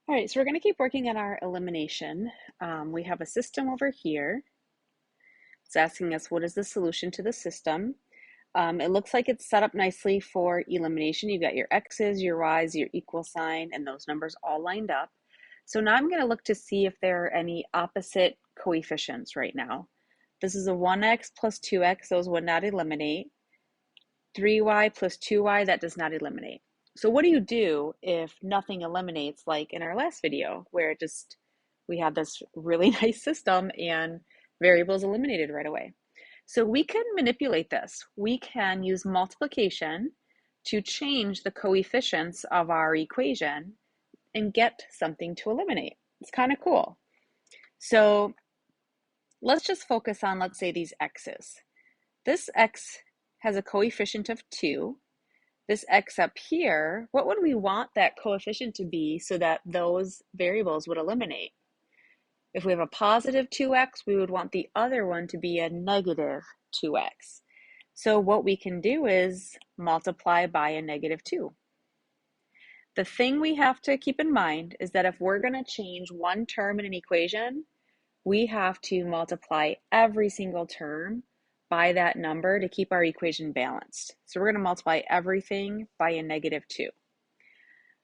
All right, so we're going to keep working on our elimination. We have a system over here. It's asking us what is the solution to the system. It looks like it's set up nicely for elimination. You've got your x's, your y's, your equal sign, and those numbers all lined up. So now I'm going to look to see if there are any opposite coefficients right now. This is a 1x plus 2x, those would not eliminate. 3y plus 2y, that does not eliminate. So what do you do if nothing eliminates, like in our last video, where we had this really nice system and variables eliminated right away? So we can manipulate this. We can use multiplication to change the coefficients of our equation and get something to eliminate. It's kind of cool. So let's just focus on, let's say, these x's. This x has a coefficient of 2. This x up here, what would we want that coefficient to be so that those variables would eliminate? If we have a positive 2x, we would want the other one to be a negative 2x. So what we can do is multiply by a negative 2. The thing we have to keep in mind is that if we're going to change one term in an equation, we have to multiply every single term by that number to keep our equation balanced. So we're going to multiply everything by a negative 2.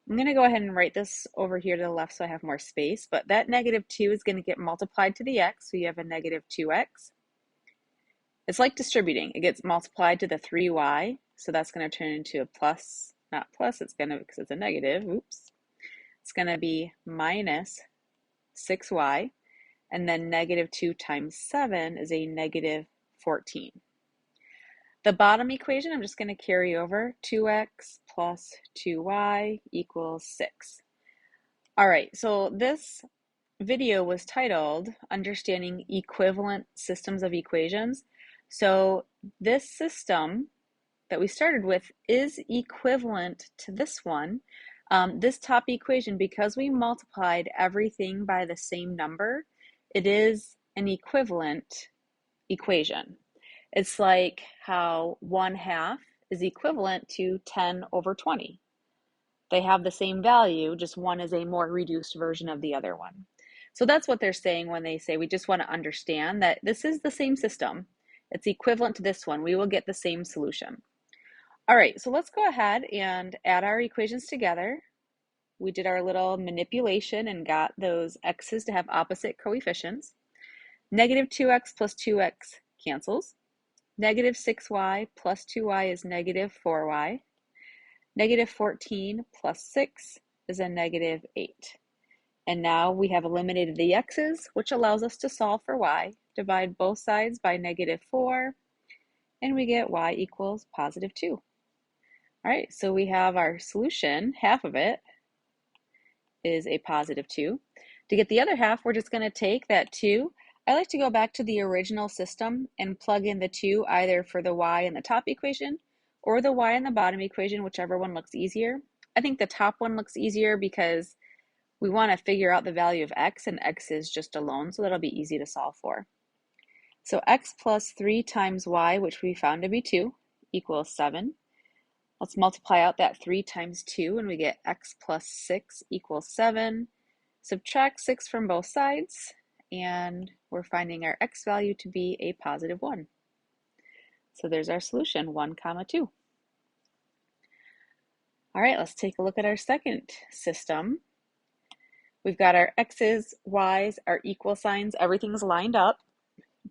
I'm going to go ahead and write this over here to the left so I have more space, but that negative 2 is going to get multiplied to the x, so you have a negative 2x. It's like distributing. It gets multiplied to the 3y, so that's going to turn into a plus, not plus, it's going to, because it's a negative, oops. It's going to be minus 6y, and then negative 2 times 7 is a negative 14. The bottom equation, I'm just going to carry over 2x plus 2y equals 6. All right, so this video was titled Understanding Equivalent Systems of Equations. So this system that we started with is equivalent to this one. This top equation, because we multiplied everything by the same number, it is an equivalent equation. It's like how 1/2 is equivalent to 10 over 20. They have the same value, just one is a more reduced version of the other one. So that's what they're saying when they say we just want to understand that this is the same system. It's equivalent to this one. We will get the same solution. All right, so let's go ahead and add our equations together. We did our little manipulation and got those x's to have opposite coefficients. Negative 2x plus 2x cancels. Negative 6y plus 2y is negative 4y. Negative 14 plus 6 is a negative 8. And now we have eliminated the x's, which allows us to solve for y. Divide both sides by negative 4, and we get y equals positive 2. All right, so we have our solution. Half of it is a positive 2. To get the other half, we're just going to take that 2. I like to go back to the original system and plug in the 2 either for the y in the top equation or the y in the bottom equation, whichever one looks easier. I think the top one looks easier because we want to figure out the value of x, and x is just alone, so that'll be easy to solve for. So x plus 3 times y, which we found to be 2, equals 7. Let's multiply out that 3 times 2, and we get x plus 6 equals 7. Subtract 6 from both sides, and we're finding our x value to be a positive 1. So there's our solution, 1, 2. All right, let's take a look at our second system. We've got our x's, y's, our equal signs, everything's lined up.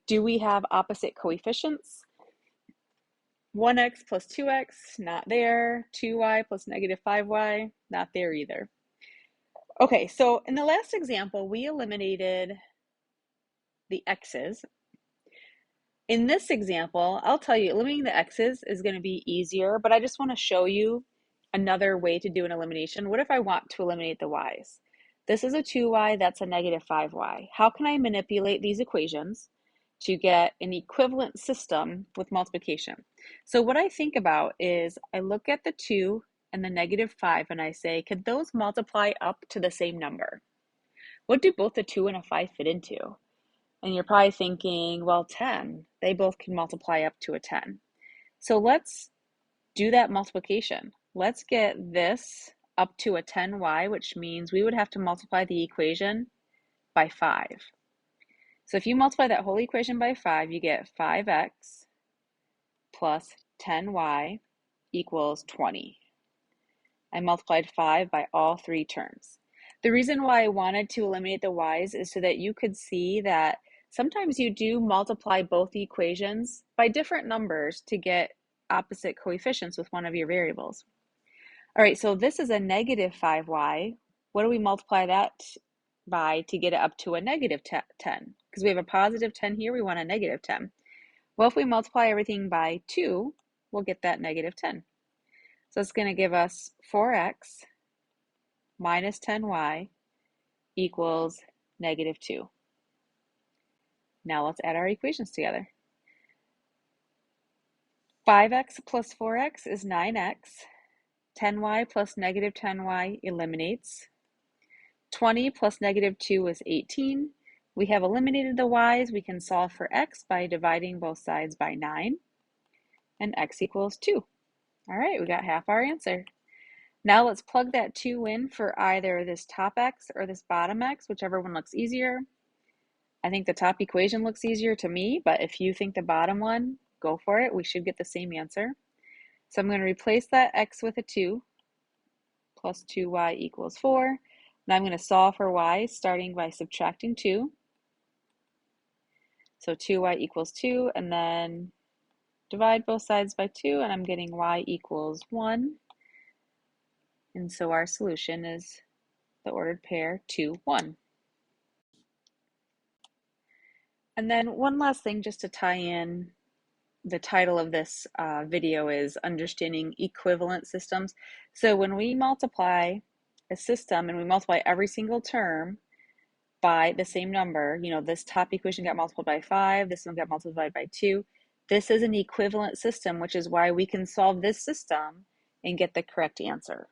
Do we have opposite coefficients? 1x plus 2x, not there. 2y plus negative 5y, not there either. Okay, so in the last example, we eliminated the x's. In this example, I'll tell you, eliminating the x's is going to be easier, but I just want to show you another way to do an elimination. What if I want to eliminate the y's? This is a 2y, that's a negative 5y. How can I manipulate these equations to get an equivalent system with multiplication? So what I think about is I look at the 2 and the negative 5 and I say, could those multiply up to the same number? What do both a 2 and a 5 fit into? And you're probably thinking, well, 10. They both can multiply up to a 10. So let's do that multiplication. Let's get this up to a 10y, which means we would have to multiply the equation by 5. So if you multiply that whole equation by 5, you get 5x plus 10y equals 20. I multiplied 5 by all three terms. The reason why I wanted to eliminate the y's is so that you could see that sometimes you do multiply both equations by different numbers to get opposite coefficients with one of your variables. All right, so this is a negative 5y. What do we multiply that by to get it up to a negative 10? Because we have a positive 10 here, we want a negative 10. Well, if we multiply everything by 2, we'll get that negative 10. So it's going to give us 4x minus 10y equals negative 2. Now let's add our equations together. 5x plus 4x is 9x. 10y plus negative 10y eliminates. 20 plus negative 2 is 18. We have eliminated the y's. We can solve for x by dividing both sides by 9. And x equals 2. All right, we got half our answer. Now let's plug that 2 in for either this top x or this bottom x, whichever one looks easier. I think the top equation looks easier to me, but if you think the bottom one, go for it. We should get the same answer. So I'm going to replace that x with a 2 plus 2y equals 4. Now I'm going to solve for y starting by subtracting 2. So 2y equals 2, and then divide both sides by 2, and I'm getting y equals 1. And so our solution is the ordered pair 2, 1. And then one last thing just to tie in, the title of this video is Understanding Equivalent Systems. So when we multiply a system and we multiply every single term by the same number, you know, this top equation got multiplied by 5, this one got multiplied by 2. This is an equivalent system, which is why we can solve this system and get the correct answer.